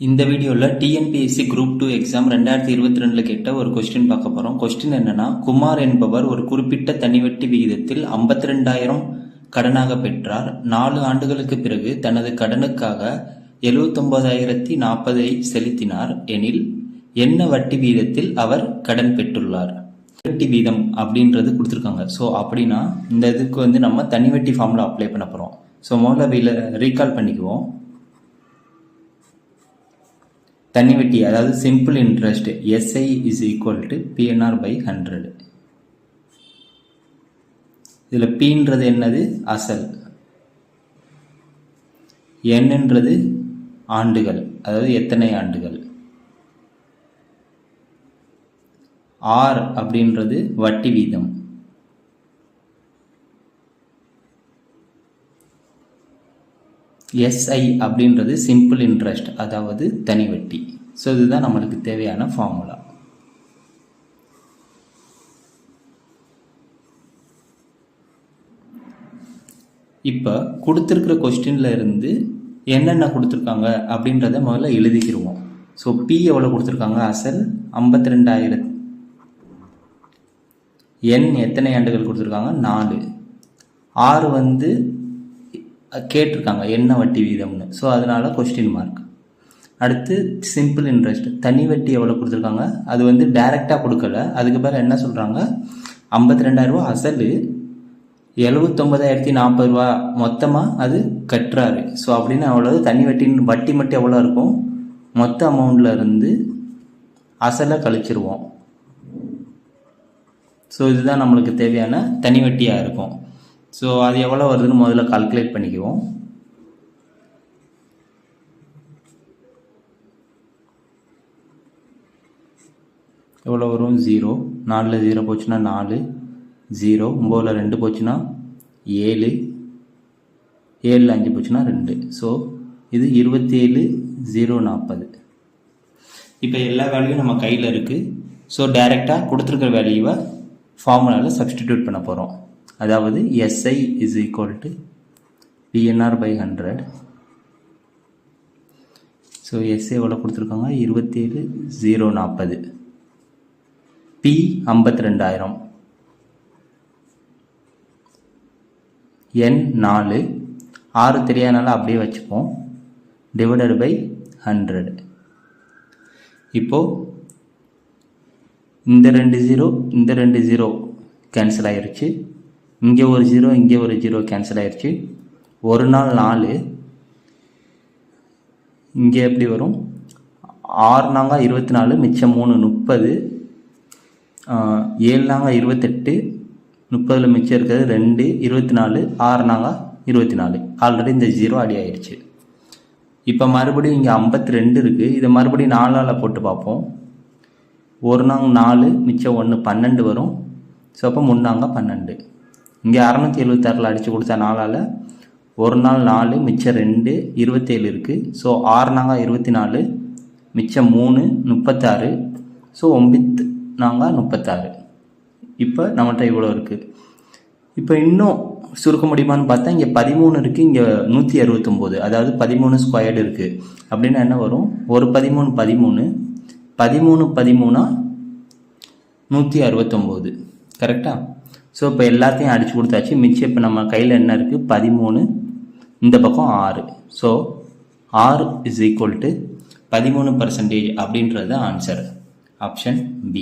இந்த வீடியோவில் TNPSC group 2 exam 2022 கேட்ட ஒரு கொஸ்டின் பார்க்க போகிறோம். கொஸ்டின் என்னன்னா, குமார் என்பவர் ஒரு குறிப்பிட்ட தனிவட்டி விகிதத்தில் 52,000 கடனாக பெற்றார். 4 ஆண்டுகளுக்கு பிறகு தனது கடனுக்காக 79,040 செலுத்தினார் எனில் என்ன வட்டி வீதத்தில் அவர் கடன் பெற்றுள்ளார்? வட்டி வீதம் அப்படின்றது கொடுத்துருக்காங்க. ஸோ அப்படின்னா இந்த இதுக்கு நம்ம தனிவட்டி ஃபார்முலா அப்ளை பண்ண போகிறோம். ஸோ முதல்ல ரீகால் பண்ணிக்குவோம். தனிவட்டி அதாவது simple interest SI is equal to PNR by 100. இதில் Pன்றது என்னது? அசல். Nன்றது ஆண்டுகள், அதாவது எத்தனை ஆண்டுகள். R அப்படின்றது வட்டி வீதம். SI அப்படின்றது சிம்பிள் இன்ட்ரெஸ்ட், அதாவது தனி வட்டி. ஸோ இதுதான் நம்மளுக்கு தேவையான ஃபார்முலா. இப்போ கொடுத்துருக்கிற கொஸ்டின்ல இருந்து என்னென்ன கொடுத்துருக்காங்க அப்படின்றத முதல்ல எழுதிக்கிடுவோம். ஸோ P எவ்வளோ கொடுத்துருக்காங்க? அசல் 52,000. N எத்தனை ஆண்டுகள் கொடுத்துருக்காங்க? 4. R கேட்டிருக்காங்க என்ன வட்டி வீதம்னு. ஸோ அதனால கொஸ்டின் மார்க். அடுத்து சிம்பிள் இன்ட்ரெஸ்ட் தனி வட்டி எவ்வளோ கொடுத்துருக்காங்க? அது டைரெக்டாக கொடுக்கல. அதுக்கு பேர் என்ன சொல்கிறாங்க? 52,000 அசல், 79,040 மொத்தமாக அது கட்டுறாரு. ஸோ அப்படின்னு அவ்வளோ தனி வட்டி மட்டும் எவ்வளோ இருக்கும்? மொத்த அமௌண்ட்ல இருந்து அசலை கழிச்சிருவோம். ஸோ இதுதான் நம்மளுக்கு தேவையான தனி வட்டியாக இருக்கும். ஸோ அது எவ்வளோ வருதுன்னு முதல்ல கால்குலேட் பண்ணிக்குவோம். எவ்வளோ வரும்? 0. 4ல் 0 போச்சுன்னா 4, 0. 9ல் 2 போச்சுன்னா 7, 7ல் 5 போச்சுன்னா 2. ஸோ இது 27,040. இப்போ எல்லா வேல்யூவும் நம்ம கையில் இருக்குது. ஸோ டைரெக்டாக கொடுத்துருக்கிற வேல்யூவை ஃபார்முலாவில் சப்ஸ்டிடியூட் பண்ண போகிறோம். அதாவது SI is equal to PNR by 100. So SI எவ்வளோ கொடுத்துருக்காங்க? 27,040. P 52,000. N 4. R தெரியாதனால அப்படியே வச்சுப்போம். Divided by 100. இப்போது இந்த 2 0 இந்த 2 0 கேன்சல் ஆயிடுச்சு. இங்கே ஒரு 0 இங்கே ஒரு 0 கேன்சல் ஆயிடுச்சு. ஒரு நாள் 4. இங்கே எப்படி வரும்? 6 நாங்க 24, மிச்சம் 3 30, 7 நாங்க 28, 30ல் மிச்சம் இருக்கிறது 2, 24, 6 நாங்க 24. ஆல்ரெடி இந்த 0 அடி ஆயிடுச்சு. இப்போ மறுபடியும் இங்கே 52 இருக்குது. இதை மறுபடியும் 4ஆல் போட்டு பார்ப்போம். ஒரு நாங்க 4, மிச்சம் 1 12 வரும். ஸோ அப்போ 3 நாங்க 12. இங்கே 676ல் அடித்து கொடுத்தா 4ஆல் ஒரு நாள் 4, மிச்சம் 2, 27 இருக்குது. ஸோ 6 நாங்க 24, மிச்சம் 3 36. ஸோ 9 நாங்க 36. இப்போ நம்மகிட்ட இவ்வளோ இருக்குது. இப்போ இன்னும் சுருக்க முடியுமான்னு பார்த்தா இங்கே 13 இருக்குது, இங்கே 169, அதாவது 13 ஸ்கொயர்டு இருக்குது. அப்படின்னா என்ன வரும்? ஒரு 13 13, 13 13 169. கரெக்டாக? ஸோ இப்போ எல்லாத்தையும் அடித்து கொடுத்தாச்சு. மிச்சம் இப்போ நம்ம கையில் என்ன இருக்குது? 13, இந்த பக்கம் 6. So R is equal to 13% அப்படின்றது ஆன்சர். Option B.